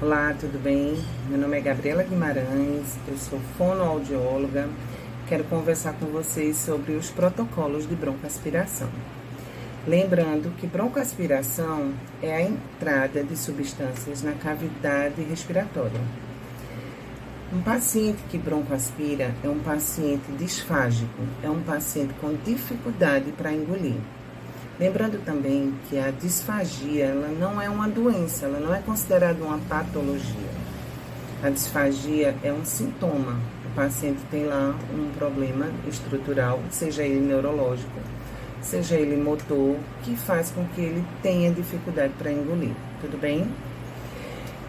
Olá, tudo bem? Meu nome é Gabriela Guimarães, eu sou fonoaudióloga. Quero conversar com vocês sobre os protocolos de broncoaspiração. Lembrando que broncoaspiração é a entrada de substâncias na cavidade respiratória. Um paciente que broncoaspira é um paciente disfágico, é um paciente com dificuldade para engolir. Lembrando também que a disfagia, ela não é uma doença, ela não é considerada uma patologia. A disfagia é um sintoma. O paciente tem lá um problema estrutural, seja ele neurológico, seja ele motor, que faz com que ele tenha dificuldade para engolir. Tudo bem?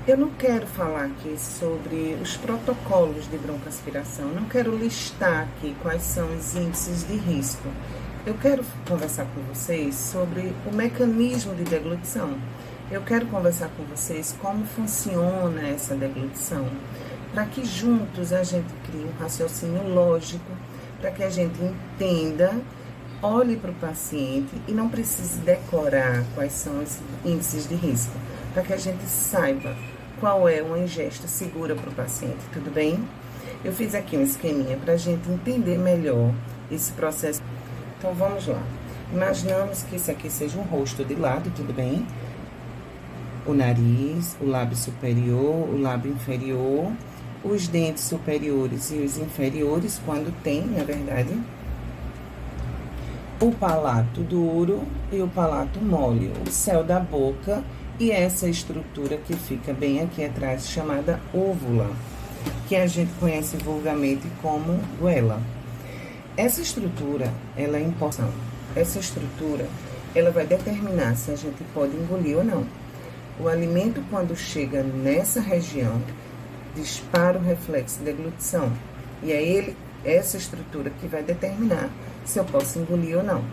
Eu não quero falar aqui sobre os protocolos de broncoaspiração, não quero listar aqui quais são os índices de risco. Eu quero conversar com vocês sobre o mecanismo de deglutição. Eu quero conversar com vocês como funciona essa deglutição, para que juntos a gente crie um raciocínio lógico, para que a gente entenda, olhe para o paciente e não precise decorar quais são os índices de risco, para que a gente saiba qual é uma ingesta segura para o paciente, tudo bem? Eu fiz aqui um esqueminha para a gente entender melhor esse processo. Então, vamos lá. Imaginamos que esse aqui seja um rosto de lado, tudo bem? O nariz, o lábio superior, o lábio inferior, os dentes superiores e os inferiores, quando tem, na verdade. O palato duro e o palato mole, o céu da boca e essa estrutura que fica bem aqui atrás, chamada úvula, que a gente conhece vulgarmente como goela. Essa estrutura, ela é importante. Essa estrutura, ela vai determinar se a gente pode engolir ou não. O alimento, quando chega nessa região, dispara o reflexo de deglutição. E é essa estrutura que vai determinar se eu posso engolir ou não.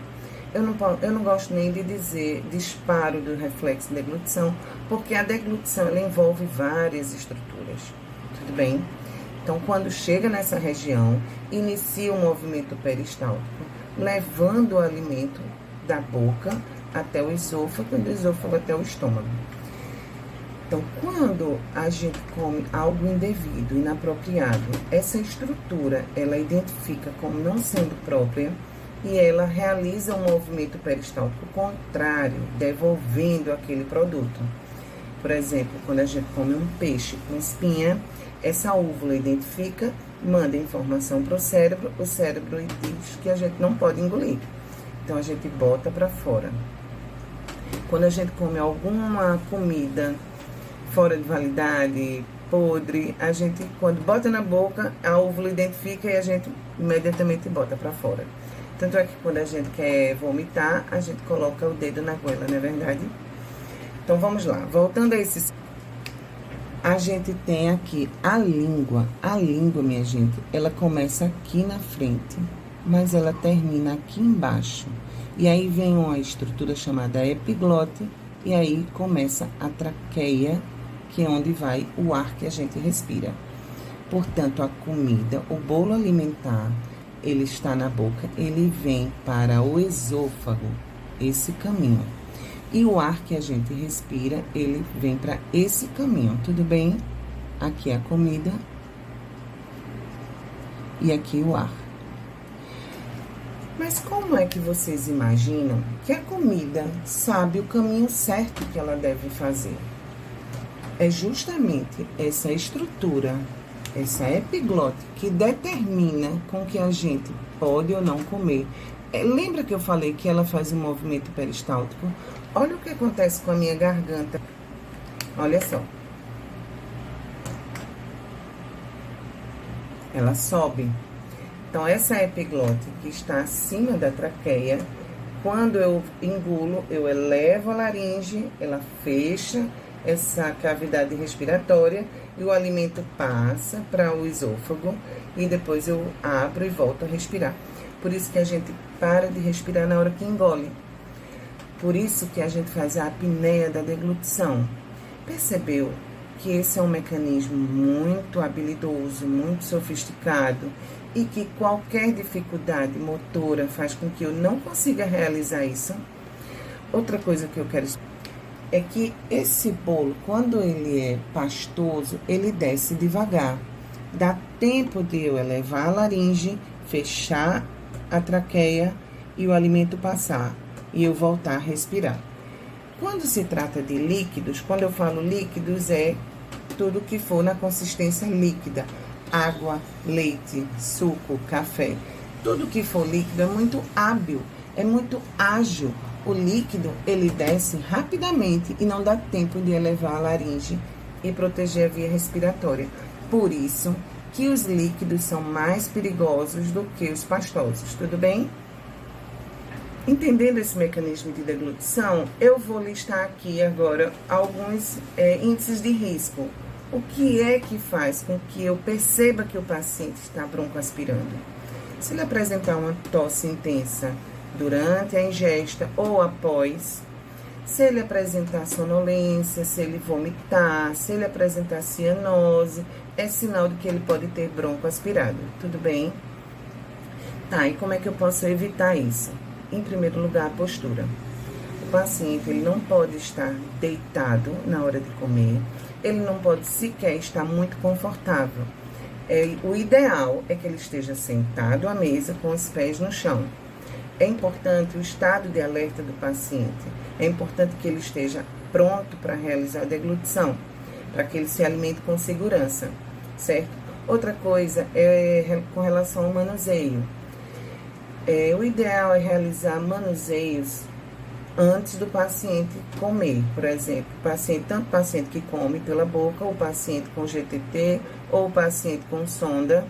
Eu não gosto nem de dizer disparo do reflexo de deglutição, porque a deglutição, ela envolve várias estruturas. Tudo bem? Então, quando chega nessa região, inicia o movimento peristáltico, levando o alimento da boca até o esôfago e do esôfago até o estômago. Então, quando a gente come algo indevido, inapropriado, essa estrutura, ela identifica como não sendo própria e ela realiza um movimento peristáltico contrário, devolvendo aquele produto. Por exemplo, quando a gente come um peixe com espinha, essa úvula identifica, manda informação para o cérebro diz que a gente não pode engolir. Então, a gente bota para fora. Quando a gente come alguma comida fora de validade, podre, a gente, quando bota na boca, a úvula identifica e a gente imediatamente bota para fora. Tanto é que quando a gente quer vomitar, a gente coloca o dedo na goela, não é verdade? Então, vamos lá. Voltando a esses... A gente tem aqui a língua. A língua, minha gente, ela começa aqui na frente, mas ela termina aqui embaixo. E aí vem uma estrutura chamada epiglote, e aí começa a traqueia, que é onde vai o ar que a gente respira. Portanto, a comida, o bolo alimentar, ele está na boca, ele vem para o esôfago, esse caminho. E o ar que a gente respira, ele vem para esse caminho, tudo bem? Aqui é a comida e aqui o ar. Mas como é que vocês imaginam que a comida sabe o caminho certo que ela deve fazer? É justamente essa estrutura, essa epiglote, que determina com que a gente pode ou não comer. Lembra que eu falei que ela faz um movimento peristáltico? Olha o que acontece com a minha garganta. Olha só. Ela sobe. Então, essa epiglote que está acima da traqueia, quando eu engulo, eu elevo a laringe, ela fecha essa cavidade respiratória e o alimento passa para o esôfago e depois eu abro e volto a respirar. Por isso que a gente para de respirar na hora que engole. Por isso que a gente faz a apneia da deglutição. Percebeu que esse é um mecanismo muito habilidoso, muito sofisticado e que qualquer dificuldade motora faz com que eu não consiga realizar isso? Outra coisa que eu quero... é que esse bolo, quando ele é pastoso, ele desce devagar. Dá tempo de eu elevar a laringe, fechar a traqueia e o alimento passar e eu voltar a respirar. Quando se trata de líquidos, quando eu falo líquidos, é tudo que for na consistência líquida. Água, leite, suco, café. Tudo que for líquido é muito hábil, é muito ágil. O líquido, ele desce rapidamente e não dá tempo de elevar a laringe e proteger a via respiratória. Por isso que os líquidos são mais perigosos do que os pastosos, tudo bem? Entendendo esse mecanismo de deglutição, eu vou listar aqui agora alguns índices de risco. O que é que faz com que eu perceba que o paciente está broncoaspirando? Se ele apresentar uma tosse intensa durante a ingesta ou após, se ele apresentar sonolência, se ele vomitar, se ele apresentar cianose, é sinal de que ele pode ter broncoaspirado, tudo bem? Tá, e como é que eu posso evitar isso? Em primeiro lugar, a postura. O paciente, ele não pode estar deitado na hora de comer, ele não pode sequer estar muito confortável. O ideal é que ele esteja sentado à mesa com os pés no chão. É importante o estado de alerta do paciente, é importante que ele esteja pronto para realizar a deglutição, para que ele se alimente com segurança, certo? Outra coisa é com relação ao manuseio. O ideal é realizar manuseios antes do paciente comer, por exemplo, tanto o paciente que come pela boca, ou o paciente com GTT, ou o paciente com sonda.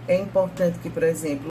É importante que, por exemplo,